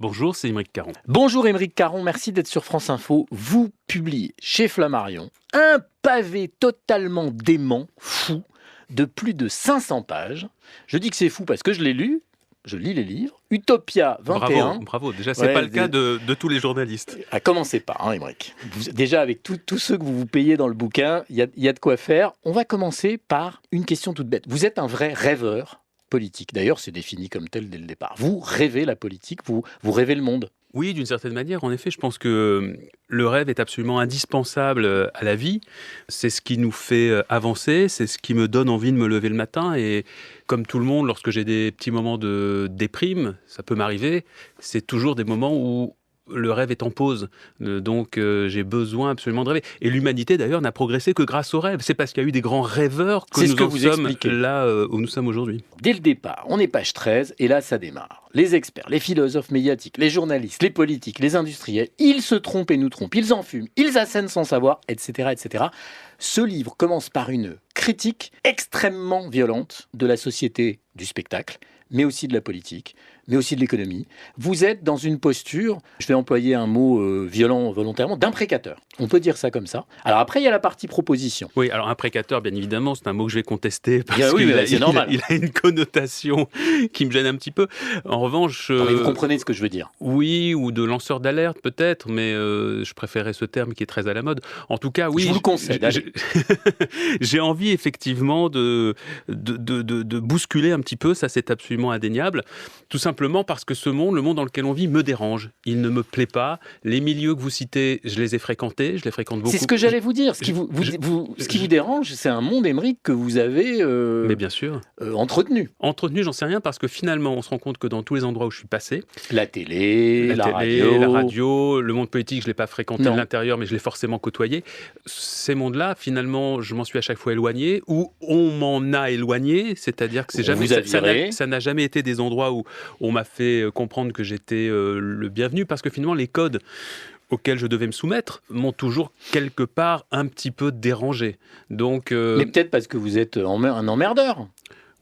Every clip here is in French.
Bonjour, c'est Aymeric Caron. Bonjour Aymeric Caron, merci d'être sur France Info. Vous publiez chez Flammarion un pavé totalement dément, fou, de plus de 500 pages. Je dis que c'est fou parce que je l'ai lu, je lis les livres. Utopia 21. Bravo. Déjà, c'est pas le cas de tous les journalistes. Commencez pas, Aymeric. Déjà, avec tous ceux que vous payez dans le bouquin, il y a de quoi faire. On va commencer par une question toute bête. Vous êtes un vrai rêveur politique. D'ailleurs, c'est défini comme tel dès le départ. Vous rêvez la politique, vous rêvez le monde. Oui, d'une certaine manière, en effet, je pense que le rêve est absolument indispensable à la vie. C'est ce qui nous fait avancer, c'est ce qui me donne envie de me lever le matin. Et comme tout le monde, lorsque j'ai des petits moments de déprime, ça peut m'arriver, c'est toujours des moments où le rêve est en pause, donc j'ai besoin absolument de rêver. Et l'humanité d'ailleurs n'a progressé que grâce au rêve. C'est parce qu'il y a eu des grands rêveurs que nous en sommes là où nous sommes aujourd'hui. Dès le départ, on est page 13 et là ça démarre. Les experts, les philosophes médiatiques, les journalistes, les politiques, les industriels, ils se trompent et nous trompent, ils en fument, ils assènent sans savoir, etc., etc. Ce livre commence par une critique extrêmement violente de la société du spectacle, mais aussi de la politique, mais aussi de l'économie. Vous êtes dans une posture, je vais employer un mot violent volontairement, d'imprécateur. On peut dire ça comme ça. Alors après, il y a la partie proposition. Oui, alors imprécateur, bien évidemment, c'est un mot que je vais contester parce c'est normal. Il a une connotation qui me gêne un petit peu. En revanche... mais vous comprenez ce que je veux dire. Oui, ou de lanceur d'alerte peut-être, mais je préférais ce terme qui est très à la mode. En tout cas, oui... Je vous le conseille. J'ai envie effectivement de bousculer un petit peu, ça c'est absolument indéniable. Tout simplement parce que ce monde, le monde dans lequel on vit, me dérange. Il ne me plaît pas. Les milieux que vous citez, je les ai fréquentés, je les fréquente beaucoup. C'est ce que j'allais vous dire. Ce qui vous dérange, c'est un monde, Aymeric, que vous avez mais bien sûr. Entretenu. Entretenu, j'en sais rien, parce que finalement, on se rend compte que dans tous les endroits où je suis passé... La télé, la radio, le monde politique, je ne l'ai pas fréquenté de l'intérieur, mais je l'ai forcément côtoyé. Ces mondes-là, finalement, je m'en suis à chaque fois éloigné, ou on m'en a éloigné, c'est-à-dire que ça n'a jamais été des endroits où on m'a fait comprendre que j'étais le bienvenu, parce que finalement, les codes auxquels je devais me soumettre m'ont toujours quelque part un petit peu dérangé. Donc, mais peut-être parce que vous êtes un emmerdeur.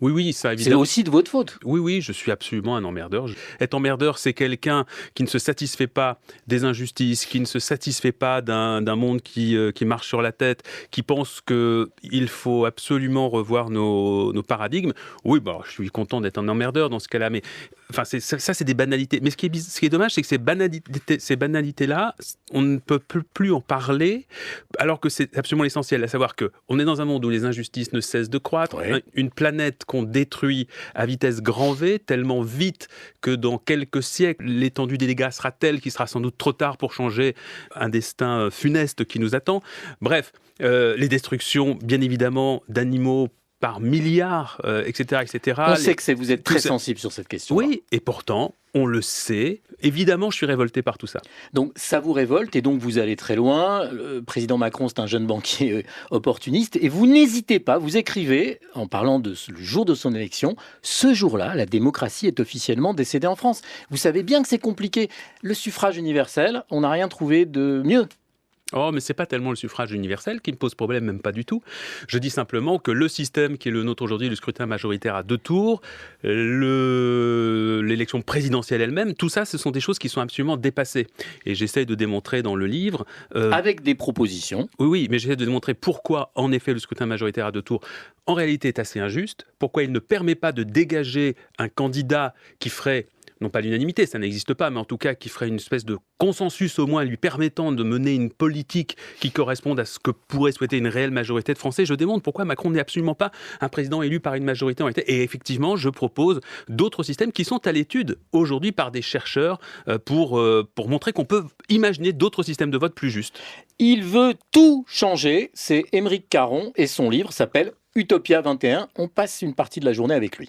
Oui, ça évidemment. C'est aussi de votre faute. Oui, je suis absolument un emmerdeur. Être emmerdeur, c'est quelqu'un qui ne se satisfait pas des injustices, qui ne se satisfait pas d'un monde qui marche sur la tête, qui pense qu'il faut absolument revoir nos paradigmes. Oui, je suis content d'être un emmerdeur dans ce cas-là, mais enfin, ça, c'est des banalités. Mais ce qui est dommage, c'est que ces banalités-là, on ne peut plus en parler, alors que c'est absolument l'essentiel, à savoir qu'on est dans un monde où les injustices ne cessent de croître, une planète qu'on détruit à vitesse grand V, tellement vite que dans quelques siècles, l'étendue des dégâts sera telle qu'il sera sans doute trop tard pour changer un destin funeste qui nous attend. Bref, les destructions, bien évidemment, d'animaux par milliards, etc., etc. On sait que vous êtes très sensible sur cette question. Oui, et pourtant, on le sait. Évidemment, je suis révolté par tout ça. Donc, ça vous révolte et donc vous allez très loin. Le président Macron, c'est un jeune banquier opportuniste et vous n'hésitez pas, vous écrivez, en parlant du jour de son élection, ce jour-là, la démocratie est officiellement décédée en France. Vous savez bien que c'est compliqué. Le suffrage universel, on n'a rien trouvé de mieux. Oh, mais c'est pas tellement le suffrage universel qui me pose problème, même pas du tout. Je dis simplement que le système qui est le nôtre aujourd'hui, le scrutin majoritaire à 2 tours, l'élection présidentielle elle-même, tout ça, ce sont des choses qui sont absolument dépassées. Et j'essaie de démontrer dans le livre... avec des propositions. Oui, mais j'essaie de démontrer pourquoi, en effet, le scrutin majoritaire à 2 tours, en réalité, est assez injuste, pourquoi il ne permet pas de dégager un candidat qui ferait... non pas l'unanimité, ça n'existe pas, mais en tout cas qui ferait une espèce de consensus au moins lui permettant de mener une politique qui corresponde à ce que pourrait souhaiter une réelle majorité de Français. Je démontre pourquoi Macron n'est absolument pas un président élu par une majorité en réalité. Et effectivement, je propose d'autres systèmes qui sont à l'étude aujourd'hui par des chercheurs pour montrer qu'on peut imaginer d'autres systèmes de vote plus justes. Il veut tout changer, c'est Aymeric Caron et son livre s'appelle Utopia 21. On passe une partie de la journée avec lui.